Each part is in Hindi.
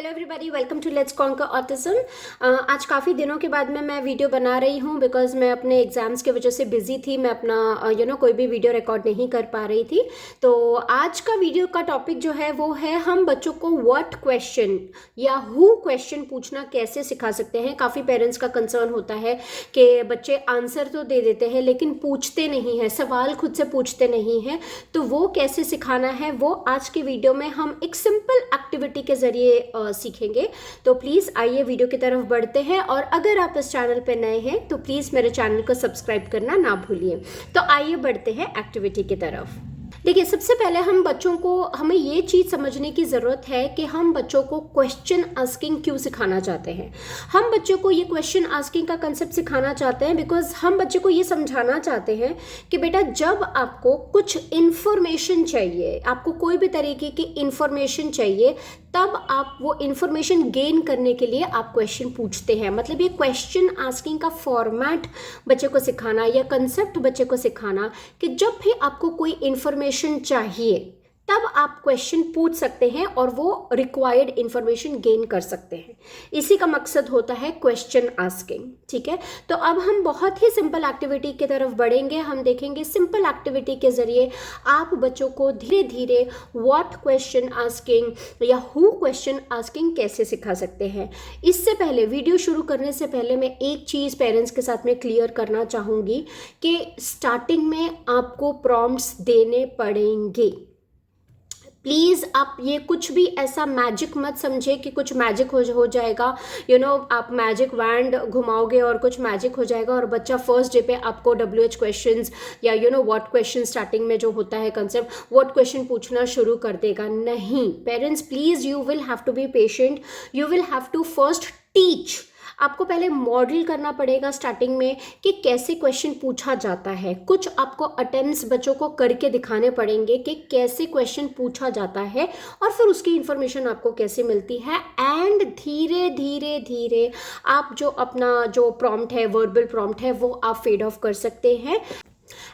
Hello everybody, welcome to let's conquer autism. आज काफ़ी दिनों के बाद में मैं वीडियो बना रही हूँ बिकॉज मैं अपने एग्ज़ाम्स की वजह से बिज़ी थी। मैं अपना कोई भी वीडियो रिकॉर्ड नहीं कर पा रही थी। तो आज का वीडियो का टॉपिक जो है वो है हम बच्चों को व्हाट क्वेश्चन या हु क्वेश्चन पूछना कैसे सिखा सकते हैं। काफ़ी पेरेंट्स का कंसर्न होता है कि बच्चे आंसर तो दे देते हैं लेकिन पूछते नहीं हैं, सवाल खुद से पूछते नहीं हैं। तो वो कैसे सिखाना है वो आज की वीडियो में हम एक सिंपल एक्टिविटी के ज़रिए सीखेंगे। तो प्लीज़ आइए वीडियो की तरफ बढ़ते हैं, और अगर आप इस चैनल पर नए हैं तो प्लीज़ मेरे चैनल को सब्सक्राइब करना ना भूलिए। तो आइए बढ़ते हैं एक्टिविटी की तरफ। देखिए, सबसे पहले हमें ये चीज़ समझने की ज़रूरत है कि हम बच्चों को क्वेश्चन आस्किंग क्यों सिखाना चाहते हैं। हम बच्चों को ये क्वेश्चन आस्किंग का कंसेप्ट सिखाना चाहते हैं बिकॉज हम बच्चे को ये समझाना चाहते हैं कि बेटा जब आपको कुछ इन्फॉर्मेशन चाहिए, आपको कोई भी तरीके की इन्फॉर्मेशन चाहिए, तब आप वो इन्फॉर्मेशन गेन करने के लिए आप क्वेश्चन पूछते हैं। मतलब ये क्वेश्चन आस्किंग का फॉर्मेट बच्चे को सिखाना या कंसेप्ट बच्चे को सिखाना कि जब भी आपको कोई इन्फॉर्मेशन चाहिए तब आप क्वेश्चन पूछ सकते हैं और वो रिक्वायर्ड इन्फॉर्मेशन गेन कर सकते हैं। इसी का मकसद होता है क्वेश्चन आस्किंग। ठीक है, तो अब हम बहुत ही सिंपल एक्टिविटी की तरफ बढ़ेंगे। हम देखेंगे सिंपल एक्टिविटी के ज़रिए आप बच्चों को धीरे धीरे व्हाट क्वेश्चन आस्किंग या हु क्वेश्चन आस्किंग कैसे सिखा सकते हैं। इससे पहले, वीडियो शुरू करने से पहले मैं एक चीज़ पेरेंट्स के साथ में क्लियर करना चाहूँगी कि स्टार्टिंग में आपको प्रॉम्प्ट्स देने पड़ेंगे। प्लीज़ आप ये कुछ भी ऐसा मैजिक मत समझे कि कुछ मैजिक हो जाएगा। आप मैजिक वैंड घुमाओगे और कुछ मैजिक हो जाएगा और बच्चा फर्स्ट डे पे आपको WH क्वेश्चंस या व्हाट क्वेश्चन स्टार्टिंग में जो होता है कंसेप्ट व्हाट क्वेश्चन पूछना शुरू कर देगा। नहीं parents, please you will have to be patient. You will have to first teach. आपको पहले मॉडल करना पड़ेगा स्टार्टिंग में कि कैसे क्वेश्चन पूछा जाता है। कुछ आपको अटेम्प्ट्स बच्चों को करके दिखाने पड़ेंगे कि कैसे क्वेश्चन पूछा जाता है और फिर उसकी इंफॉर्मेशन आपको कैसे मिलती है। एंड धीरे धीरे धीरे आप जो अपना जो प्रॉम्प्ट है, वर्बल प्रॉम्प्ट है, वो आप फेड ऑफ कर सकते हैं।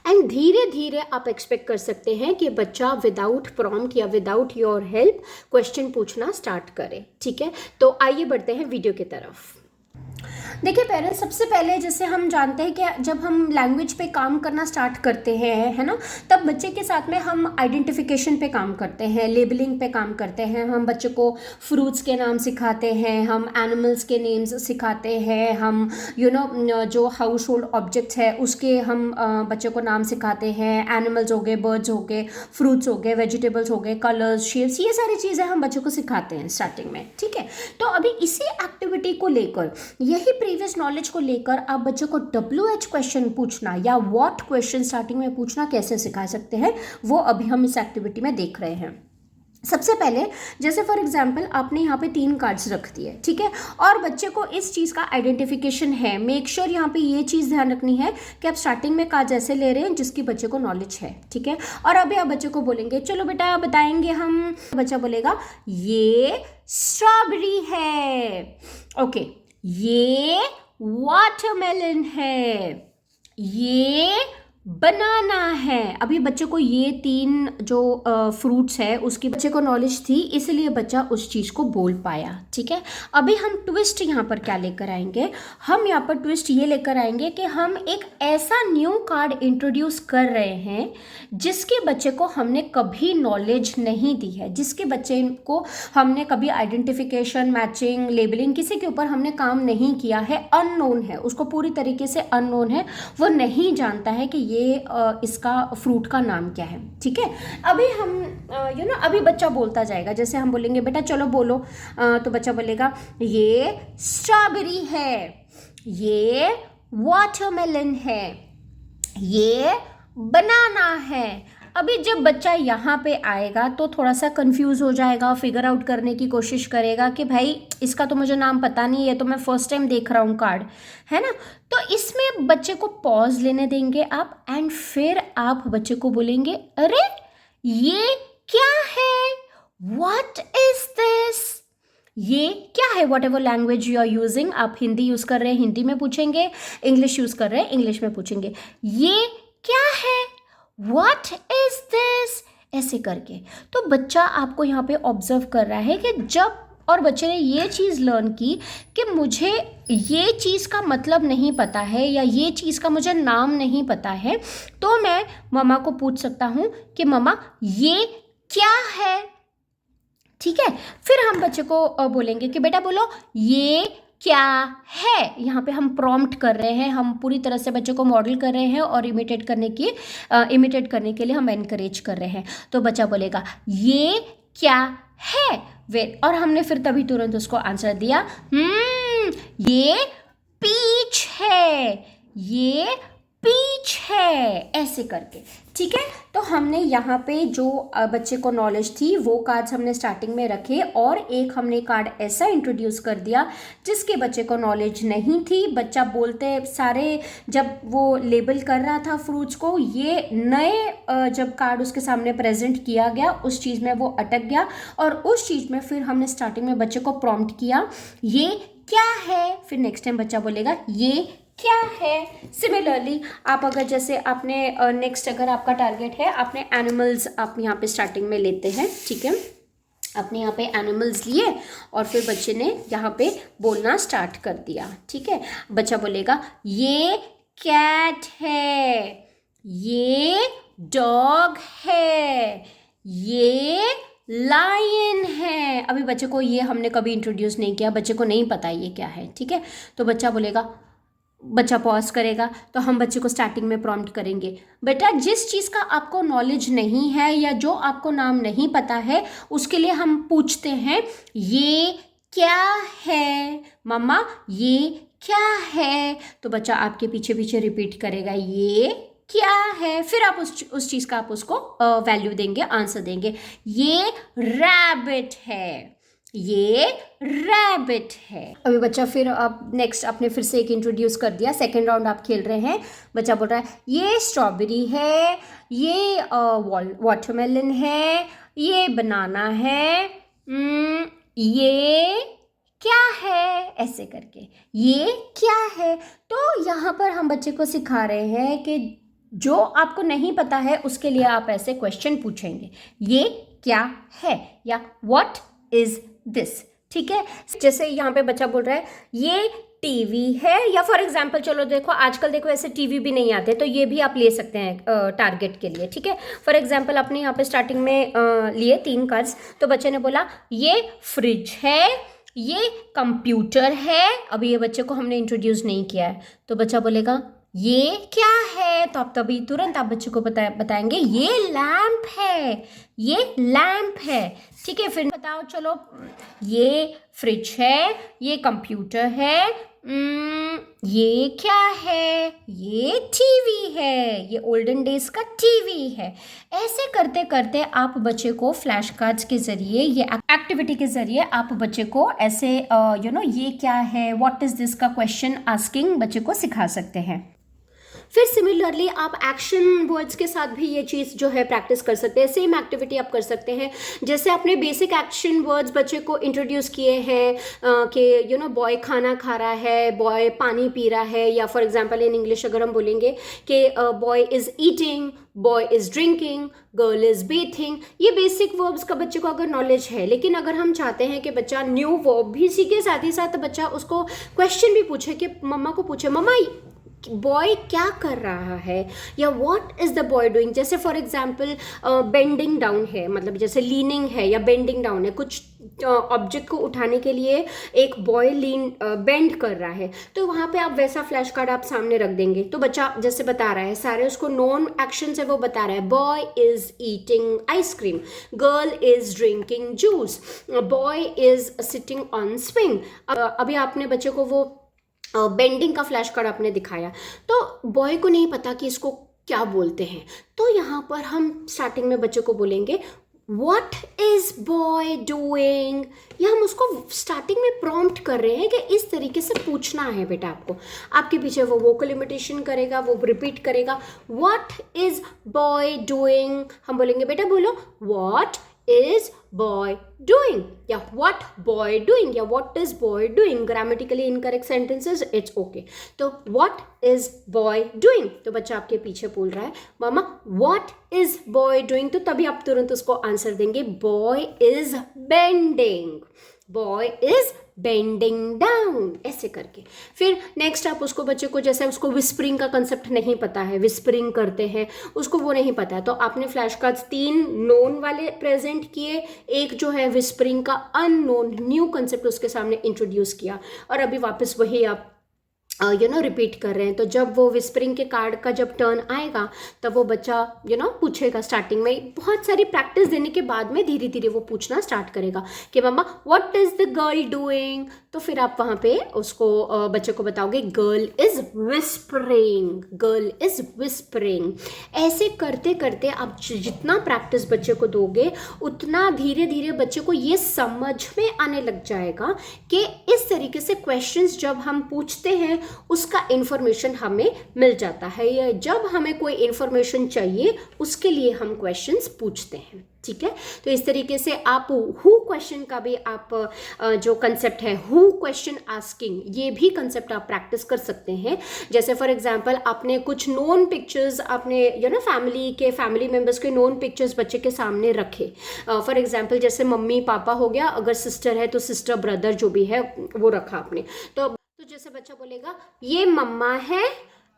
एंड धीरे धीरे आप एक्सपेक्ट कर सकते हैं कि बच्चा विदाउट प्रॉम्प्ट या विदाउट योर हेल्प क्वेश्चन पूछना स्टार्ट करे। ठीक है, तो आइए बढ़ते हैं वीडियो की तरफ। देखिए पेरेंट्स, सबसे पहले जैसे हम जानते हैं कि जब हम लैंग्वेज पे काम करना स्टार्ट करते हैं, है ना, तब बच्चे के साथ में हम आइडेंटिफिकेशन पे काम करते हैं, लेबलिंग पे काम करते हैं। हम बच्चे को फ्रूट्स के नाम सिखाते हैं, हम एनिमल्स के नेम्स सिखाते हैं, हम जो हाउस होल्ड ऑब्जेक्ट्स है उसके हम बच्चे को नाम सिखाते हैं। एनिमल्स हो गए, बर्ड्स हो गए, फ्रूट्स हो गए, वेजिटेबल्स हो गए, कलर्स, शेप्स, ये सारी चीज़ें हम बच्चों को सिखाते हैं स्टार्टिंग में। ठीक है, तो अभी इसी एक्टिविटी को लेकर, यही प्रीवियस नॉलेज को लेकर आप बच्चों को WH क्वेश्चन पूछना या व्हाट क्वेश्चन स्टार्टिंग में पूछना कैसे सिखा सकते हैं, वो अभी हम इस एक्टिविटी में देख रहे हैं। सबसे पहले जैसे फॉर एग्जाम्पल आपने यहाँ पे 3 कार्ड्स रख दिए, ठीक है, और बच्चे को इस चीज़ का आइडेंटिफिकेशन है। मेक श्योर यहाँ पे ये चीज़ ध्यान रखनी है कि आप स्टार्टिंग में कार्ड्स ऐसे ले रहे हैं जिसकी बच्चे को नॉलेज है। ठीक है, और अभी आप बच्चे को बोलेंगे चलो बेटा बताएंगे हम, बच्चा बोलेगा ये स्ट्रॉबेरी है, ओके, ये वाटरमेलन है, ये बनाना है। अभी बच्चे को ये 3 जो फ्रूट्स है उसकी बच्चे को नॉलेज थी, इसलिए बच्चा उस चीज़ को बोल पाया। ठीक है, अभी हम ट्विस्ट यहाँ पर क्या लेकर आएंगे, हम यहाँ पर ट्विस्ट ये लेकर आएंगे कि हम एक ऐसा न्यू कार्ड इंट्रोड्यूस कर रहे हैं जिसके बच्चे को हमने कभी नॉलेज नहीं दी है, जिसके बच्चे को हमने कभी आइडेंटिफिकेशन, मैचिंग, लेबलिंग किसी के ऊपर हमने काम नहीं किया है, अननोन है, उसको पूरी तरीके से अननोन है, वो नहीं जानता है कि ये इसका फ्रूट का नाम क्या है। ठीक है, अभी हम अभी बच्चा बोलता जाएगा। जैसे हम बोलेंगे बेटा चलो बोलो, तो बच्चा बोलेगा ये स्ट्रॉबेरी है, ये वाटरमेलन है, ये बनाना है। अभी जब बच्चा यहाँ पे आएगा तो थोड़ा सा कंफ्यूज हो जाएगा, फिगर आउट करने की कोशिश करेगा कि भाई इसका तो मुझे नाम पता नहीं है, तो मैं फर्स्ट टाइम देख रहा हूँ कार्ड, है ना। तो इसमें बच्चे को पॉज लेने देंगे आप, एंड फिर आप बच्चे को बोलेंगे अरे ये क्या है, व्हाट इज दिस, ये क्या है। Whatever language you are using, आप हिंदी यूज़ कर रहे हैं हिंदी में पूछेंगे, इंग्लिश यूज़ कर रहे हैं इंग्लिश में पूछेंगे, ये क्या है, व्हाट इज दिस, ऐसे करके। तो बच्चा आपको यहाँ पे ऑब्जर्व कर रहा है कि जब और बच्चे ने ये चीज़ लर्न की कि मुझे ये चीज़ का मतलब नहीं पता है या ये चीज़ का मुझे नाम नहीं पता है, तो मैं मम्मा को पूछ सकता हूँ कि मम्मा ये क्या है। ठीक है, फिर हम बच्चे को बोलेंगे कि बेटा बोलो ये क्या है। यहाँ पे हम प्रॉम्प्ट कर रहे हैं, हम पूरी तरह से बच्चे को मॉडल कर रहे हैं और इमिटेट करने के लिए हम एनकरेज कर रहे हैं। तो बच्चा बोलेगा ये क्या है। और हमने फिर तभी तुरंत उसको आंसर दिया, ये पीच है, ये पीच है, ऐसे करके। ठीक है, तो हमने यहाँ पे जो बच्चे को नॉलेज थी वो कार्ड्स हमने स्टार्टिंग में रखे, और एक हमने कार्ड ऐसा इंट्रोड्यूस कर दिया जिसके बच्चे को नॉलेज नहीं थी। बच्चा बोलते सारे जब वो लेबल कर रहा था फ्रूट्स को, ये नए जब कार्ड उसके सामने प्रेजेंट किया गया उस चीज़ में वो अटक गया, और उस चीज़ में फिर हमने स्टार्टिंग में बच्चे को प्रॉम्प्ट किया ये क्या है। फिर नेक्स्ट टाइम बच्चा बोलेगा ये क्या है। सिमिलरली आप अगर जैसे आपने नेक्स्ट अगर आपका टारगेट है, आपने एनिमल्स आप यहाँ पे स्टार्टिंग में लेते हैं। ठीक है, आपने यहाँ पे एनिमल्स लिए और फिर बच्चे ने यहाँ पे बोलना स्टार्ट कर दिया। ठीक है, बच्चा बोलेगा ये कैट है, ये डॉग है, ये लायन है। अभी बच्चे को ये हमने कभी इंट्रोड्यूस नहीं किया, बच्चे को नहीं पता ये क्या है। ठीक है, तो बच्चा बोलेगा, बच्चा पॉज करेगा, तो हम बच्चे को स्टार्टिंग में प्रॉम्प्ट करेंगे, बेटा जिस चीज़ का आपको नॉलेज नहीं है या जो आपको नाम नहीं पता है उसके लिए हम पूछते हैं ये क्या है, मम्मा ये क्या है। तो बच्चा आपके पीछे पीछे रिपीट करेगा ये क्या है, फिर आप उस चीज़ का आप उसको वैल्यू देंगे, आंसर देंगे। ये रैबिट है, ये रैबिट है। अभी बच्चा फिर अब नेक्स्ट आपने फिर से एक इंट्रोड्यूस कर दिया, सेकेंड राउंड आप खेल रहे हैं। बच्चा बोल रहा है ये स्ट्रॉबेरी है, ये वाटरमेलन है, ये बनाना है, ये क्या है, ऐसे करके ये क्या है। तो यहाँ पर हम बच्चे को सिखा रहे हैं कि जो आपको नहीं पता है उसके लिए आप ऐसे क्वेश्चन पूछेंगे, ये क्या है या व्हाट इज दिस। ठीक है, जैसे यहाँ पे बच्चा बोल रहा है ये टीवी है, या फॉर एग्जाम्पल चलो देखो आजकल देखो ऐसे टीवी भी नहीं आते, तो ये भी आप ले सकते हैं टारगेट के लिए। ठीक है, फॉर एग्जाम्पल आपने यहाँ पे स्टार्टिंग में लिए 3 कार्ड्स, तो बच्चे ने बोला ये फ्रिज है, ये कंप्यूटर है। अभी ये बच्चे को हमने इंट्रोड्यूस नहीं किया है, तो बच्चा बोलेगा ये क्या है, तो आप तभी तुरंत आप बच्चे को बताएंगे ये लैंप है, ये लैंप है। ठीक है, फिर बताओ चलो ये फ्रिज है, ये कंप्यूटर है, ये क्या है, ये टीवी है, ये ओल्डन डेज का टीवी है। ऐसे करते करते आप बच्चे को फ्लैश कार्ड्स के ज़रिए, ये एक्टिविटी के ज़रिए आप बच्चे को ऐसे ये क्या है, व्हाट इज़ दिस का क्वेश्चन आस्किंग बच्चे को सिखा सकते हैं। फिर सिमिलरली आप एक्शन वर्ड्स के साथ भी ये चीज़ जो है प्रैक्टिस कर सकते हैं। सेम एक्टिविटी आप कर सकते हैं, जैसे आपने बेसिक एक्शन वर्ड्स बच्चे को इंट्रोड्यूस किए हैं कि बॉय खाना खा रहा है, बॉय पानी पी रहा है, या फॉर एग्जांपल इन इंग्लिश अगर हम बोलेंगे कि boy is eating, boy is drinking, girl is bathing. ये बेसिक वर्ब्स का बच्चे को अगर नॉलेज है, लेकिन अगर हम चाहते हैं कि बच्चा न्यू वर्ब भी सीखे, साथ ही साथ बच्चा उसको क्वेश्चन भी पूछे कि मम्मा को पूछे मम्मा बॉय क्या कर रहा है, या what is the boy doing. जैसे फॉर एग्जांपल बेंडिंग डाउन है, मतलब जैसे लीनिंग है या बेंडिंग डाउन है, कुछ ऑब्जेक्ट को उठाने के लिए एक बॉय बेंड कर रहा है, तो वहाँ पे आप वैसा फ्लैश कार्ड आप सामने रख देंगे, तो बच्चा जैसे बता रहा है, सारे उसको नॉन एक्शन से वो बता रहा है, boy is eating ice cream, girl is drinking juice, boy is sitting on swing. अभी आपने बच्चे को वो बेंडिंग का फ्लैश कार्ड आपने दिखाया, तो बॉय को नहीं पता कि इसको क्या बोलते हैं, तो यहाँ पर हम स्टार्टिंग में बच्चे को बोलेंगे व्हाट इज बॉय डूइंग, या हम उसको स्टार्टिंग में प्रॉम्प्ट कर रहे हैं कि इस तरीके से पूछना है बेटा आपको। आपके पीछे वो वोकल इमिटेशन करेगा, वो रिपीट करेगा व्हाट इज बॉय डूइंग। हम बोलेंगे बेटा बोलो व्हाट is boy doing, या what boy doing, या what is boy doing। Grammatically incorrect sentences it's okay, तो what is boy doing, तो बच्चा आपके पीछे बोल रहा है मामा what is boy doing, तो तभी आप तुरंत उसको आंसर देंगे boy is bending, boy is bending down, ऐसे करके। फिर नेक्स्ट आप उसको, बच्चे को जैसे उसको विस्परिंग का कंसेप्ट नहीं पता है, विस्परिंग करते हैं उसको वो नहीं पता है, तो आपने फ्लैश कार्ड्स 3 नोन वाले प्रेजेंट किए, एक जो है विस्परिंग का अननोन न्यू कंसेप्ट उसके सामने इंट्रोड्यूस किया, और अभी वापस वही आप रिपीट कर रहे हैं। तो जब वो विस्परिंग के कार्ड का जब टर्न आएगा तब वो बच्चा पूछेगा, स्टार्टिंग में बहुत सारी प्रैक्टिस देने के बाद में धीरे धीरे वो पूछना स्टार्ट करेगा कि mumma what is the girl doing, तो फिर आप वहाँ पे उसको बच्चे को बताओगे girl is whispering, girl is whispering. ऐसे करते करते आप जितना प्रैक्टिस बच्चे को दोगे उतना धीरे धीरे बच्चे को ये समझ में आने लग जाएगा कि इस तरीके से क्वेश्चंस जब हम पूछते हैं उसका इंफॉर्मेशन हमें मिल जाता है, या जब हमें कोई इंफॉर्मेशन चाहिए उसके लिए हम क्वेश्चंस पूछते हैं। ठीक है, तो इस तरीके से आप हु क्वेश्चन का भी आप जो कंसेप्ट है हु क्वेश्चन आस्किंग, ये भी कंसेप्ट आप प्रैक्टिस कर सकते हैं। जैसे फॉर एग्जांपल आपने कुछ नोन पिक्चर्स अपने फैमिली मेंबर्स के नोन पिक्चर्स बच्चे के सामने रखे। फॉर एग्जांपल जैसे मम्मी पापा हो गया, अगर सिस्टर है तो सिस्टर ब्रदर जो भी है वो रखा आपने। तो जैसे बच्चा बोलेगा ये मम्मा है,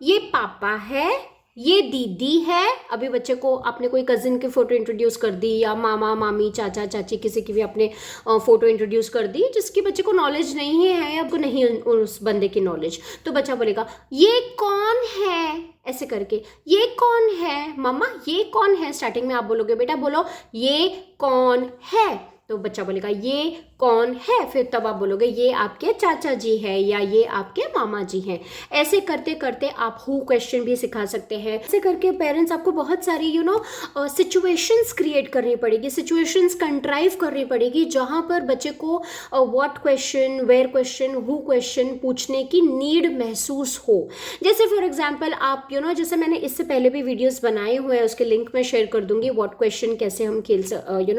ये पापा है, ये दीदी है। अभी बच्चे को आपने कोई कजिन की फोटो इंट्रोड्यूस कर दी, या मामा मामी चाचा चाची किसी की भी आपने फोटो इंट्रोड्यूस कर दी जिसकी बच्चे को नॉलेज नहीं है, या आपको नहीं उस बंदे की नॉलेज, तो बच्चा बोलेगा ये कौन है, ऐसे करके ये कौन है मम्मा, ये कौन है। स्टार्टिंग में आप बोलोगे बेटा बोलो ये कौन है, तो बच्चा बोलेगा ये कौन है, फिर तब आप बोलोगे ये आपके चाचा जी है या ये आपके मामा जी हैं। ऐसे करते करते आप हु क्वेश्चन भी सिखा सकते हैं। ऐसे करके पेरेंट्स आपको बहुत सारी सिचुएशंस क्रिएट करनी पड़ेगी, सिचुएशंस कंट्राइव करनी पड़ेगी जहाँ पर बच्चे को what question, where question, who question पूछने की नीड महसूस हो। जैसे फॉर एग्जाम्पल आप जैसे मैंने इससे पहले भी वीडियोज़ बनाए हुए हैं, उसके लिंक मैं शेयर कर दूंगी, व्हाट क्वेश्चन कैसे हम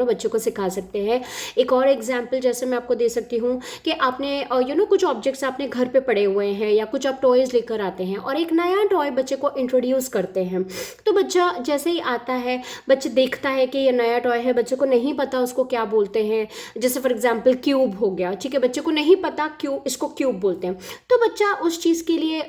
बच्चों को सिखा सकते हैं। एक और एग्जाम्पल जैसे मैं आपको दे सकती हूँ कि आपने कुछ ऑब्जेक्ट्स आपने घर पे पड़े हुए हैं, या कुछ आप टॉयज लेकर आते हैं और एक नया टॉय बच्चे को इंट्रोड्यूस करते हैं। तो बच्चा जैसे ही आता है, बच्चा देखता है कि ये नया टॉय है, बच्चे को नहीं पता उसको क्या बोलते हैं। जैसे फॉर एग्जाम्पल क्यूब हो गया, ठीक है, बच्चे को नहीं पता इसको क्यूब बोलते हैं, तो बच्चा उस चीज़ के लिए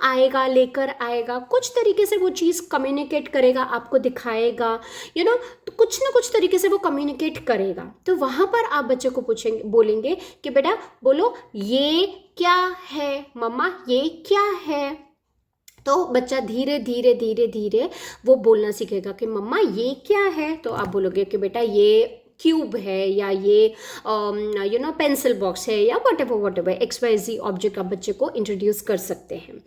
आएगा, लेकर आएगा, कुछ तरीके से वो चीज़ कम्युनिकेट करेगा, आपको दिखाएगा, तो कुछ ना कुछ तरीके से वो कम्युनिकेट करेगा। तो वहाँ पर आप बच्चे को बोलेंगे कि बेटा बोलो ये क्या है मम्मा, ये क्या है। तो बच्चा धीरे धीरे धीरे धीरे वो बोलना सीखेगा कि मम्मा ये क्या है। तो आप बोलोगे कि बेटा ये क्यूब है, या ये पेंसिल बॉक्स है, या वट एवर XYZ ऑब्जेक्ट आप बच्चे को इंट्रोड्यूस कर सकते हैं।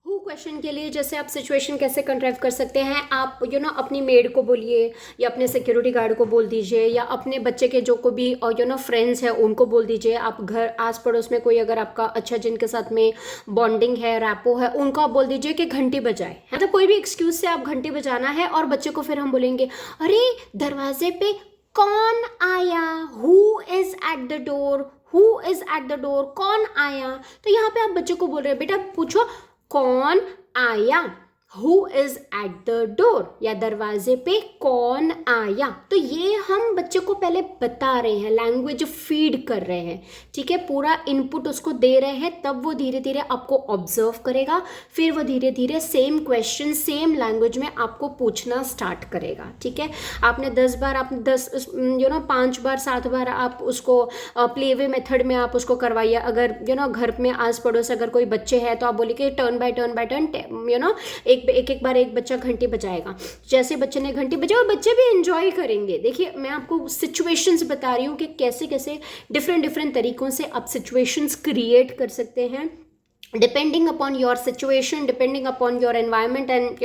हु क्वेश्चन के लिए जैसे आप सिचुएशन कैसे कंट्राइव कर सकते हैं, आप अपनी मेड को बोलिए, या अपने सिक्योरिटी गार्ड को बोल दीजिए, या अपने बच्चे के जो को भी फ्रेंड्स हैं उनको बोल दीजिए। आप घर आस पड़ोस में कोई अगर आपका अच्छा जिनके साथ में बॉन्डिंग है, रैपो है, उनको आप बोल दीजिए कि घंटी बजाए, है तो कोई भी एक्सक्यूज से आप घंटी बजाना है। और बच्चे को फिर हम बोलेंगे अरे दरवाजे पे कौन आया, who is at the door, who is at the door, कौन आया। तो यहाँ पे आप बच्चे को बोल रहे हैं बेटा पूछो कौन आया, who is at the door, या दरवाजे पे कौन आया। तो ये हम बच्चे को पहले बता रहे हैं, लैंग्वेज फीड कर रहे हैं, ठीक है, पूरा इनपुट उसको दे रहे हैं। तब वो धीरे धीरे आपको ऑब्जर्व करेगा, फिर वो धीरे धीरे सेम क्वेश्चन सेम लैंग्वेज में आपको पूछना स्टार्ट करेगा। ठीक है, आपने 10 बार, आप 5 बार 7 बार आप उसको प्ले वे मेथड में आप उसको करवाइए। अगर घर में आस पड़ोस अगर कोई बच्चे हैं तो आप बोलिए कि टर्न बाय टर्न एक बार एक बच्चा घंटी बजाएगा। जैसे बच्चे ने घंटी बजाई और बच्चे भी एंजॉय करेंगे। देखिए मैं आपको सिचुएशंस बता रही हूँ कि कैसे कैसे डिफरेंट तरीकों से आप सिचुएशंस क्रिएट कर सकते हैं, depending upon your situation, depending upon your environment and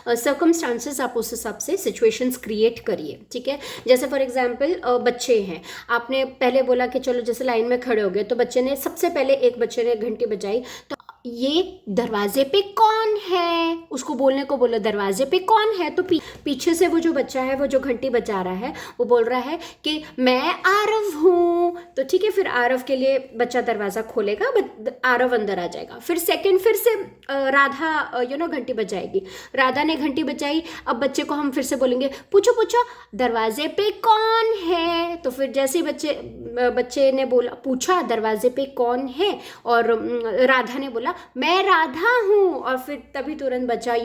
circumstances, आप उस हिसाब से सिचुएशंस क्रिएट करिए। ठीक है, जैसे फॉर एग्जांपल बच्चे हैं, आपने पहले बोला कि चलो जैसे लाइन में खड़े हो गए, तो बच्चे ने सबसे पहले एक बच्चे ने घंटी बजाई, तो ये दरवाजे पे कौन है, उसको बोलने को बोलो दरवाजे पे कौन है। तो पीछे से वो जो बच्चा है, वो जो घंटी बजा रहा है, वो बोल रहा है कि मैं आरव हूँ। तो ठीक है, फिर आरव के लिए बच्चा दरवाज़ा खोलेगा, आरव अंदर आ जाएगा। फिर से राधा घंटी बजाएगी। राधा ने घंटी बजाई, अब बच्चे को हम फिर से बोलेंगे पूछो पूछो दरवाजे पे कौन है। तो फिर जैसे ही बच्चे ने बोला, पूछा दरवाजे पे कौन है, और राधा ने बोला मैं राधा हूँ, और फिर तभी तुरंत बच्चा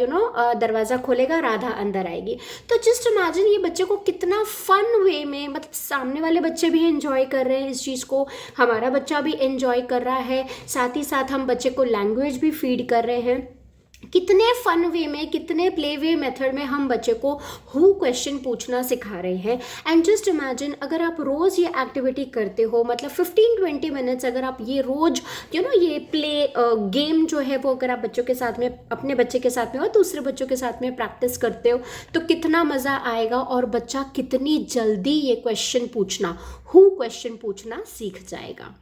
दरवाज़ा खोलेगा, राधा अंदर आएगी। तो जस्ट इमेजिन ये बच्चे को कितना फन वे में, मतलब सामने वाले बच्चे भी एंजॉय कर रहे हैं इस चीज़ को, हमारा बच्चा भी एंजॉय कर रहा है, साथ ही साथ हम बच्चे को लैंग्वेज भी फीड कर रहे हैं। कितने फन वे में, कितने प्ले वे मेथड में हम बच्चे को हु क्वेश्चन पूछना सिखा रहे हैं। एंड जस्ट इमेजिन अगर आप रोज़ ये एक्टिविटी करते हो, मतलब 15-20 मिनट्स अगर आप ये रोज़ ये प्ले गेम जो है वो अगर आप बच्चों के साथ में, अपने बच्चे के साथ में और दूसरे बच्चों के साथ में प्रैक्टिस करते हो, तो कितना मज़ा आएगा और बच्चा कितनी जल्दी ये क्वेश्चन पूछना, हु क्वेश्चन पूछना सीख जाएगा।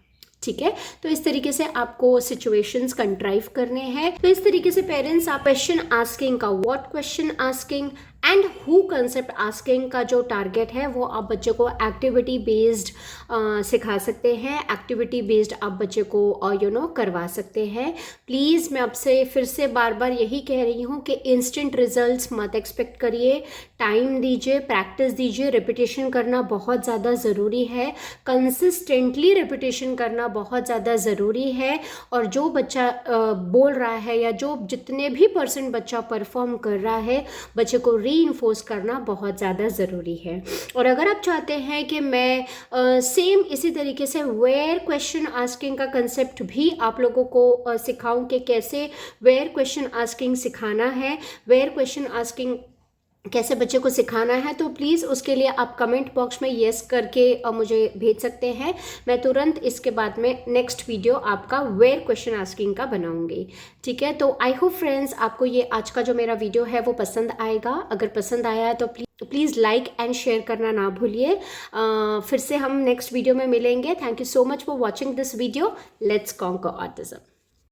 ठीक है, तो इस तरीके से आपको सिचुएशंस कंट्राइव करने हैं। तो इस तरीके से पेरेंट्स आप क्वेश्चन आस्किंग का, what question asking and who concept asking का जो टारगेट है वो आप बच्चे को एक्टिविटी बेस्ड सिखा सकते हैं, एक्टिविटी बेस्ड आप बच्चे को करवा सकते हैं। प्लीज़ मैं आपसे फिर से बार बार यही कह रही हूँ कि इंस्टेंट रिजल्ट्स मत एक्सपेक्ट करिए, टाइम दीजिए, प्रैक्टिस दीजिए, रिपीटेशन करना बहुत ज़्यादा ज़रूरी है, कंसिस्टेंटली रिपीटेशन करना बहुत ज़्यादा ज़रूरी है। और जो बच्चा बोल रहा है या जो जितने भी % बच्चा परफॉर्म कर रहा है, बच्चे को रीइंफोर्स करना बहुत ज़्यादा ज़रूरी है। और अगर आप चाहते हैं कि मैं सेम इसी तरीके से वेयर क्वेश्चन आस्किंग का कंसेप्ट भी आप लोगों को सिखाऊं कि कैसे वेयर क्वेश्चन आस्किंग सिखाना है, वेयर क्वेश्चन आस्किंग कैसे बच्चे को सिखाना है, तो प्लीज़ उसके लिए आप कमेंट बॉक्स में येस करके मुझे भेज सकते हैं। मैं तुरंत इसके बाद में नेक्स्ट वीडियो आपका वेयर क्वेश्चन आस्किंग का बनाऊंगी। ठीक है, तो आई होप फ्रेंड्स आपको ये आज का जो मेरा वीडियो है वो पसंद आएगा। अगर पसंद आया है तो प्लीज़ लाइक एंड शेयर करना ना भूलिए। फिर से हम नेक्स्ट वीडियो में मिलेंगे। Thank you so much for watching this video. Let's conquer autism.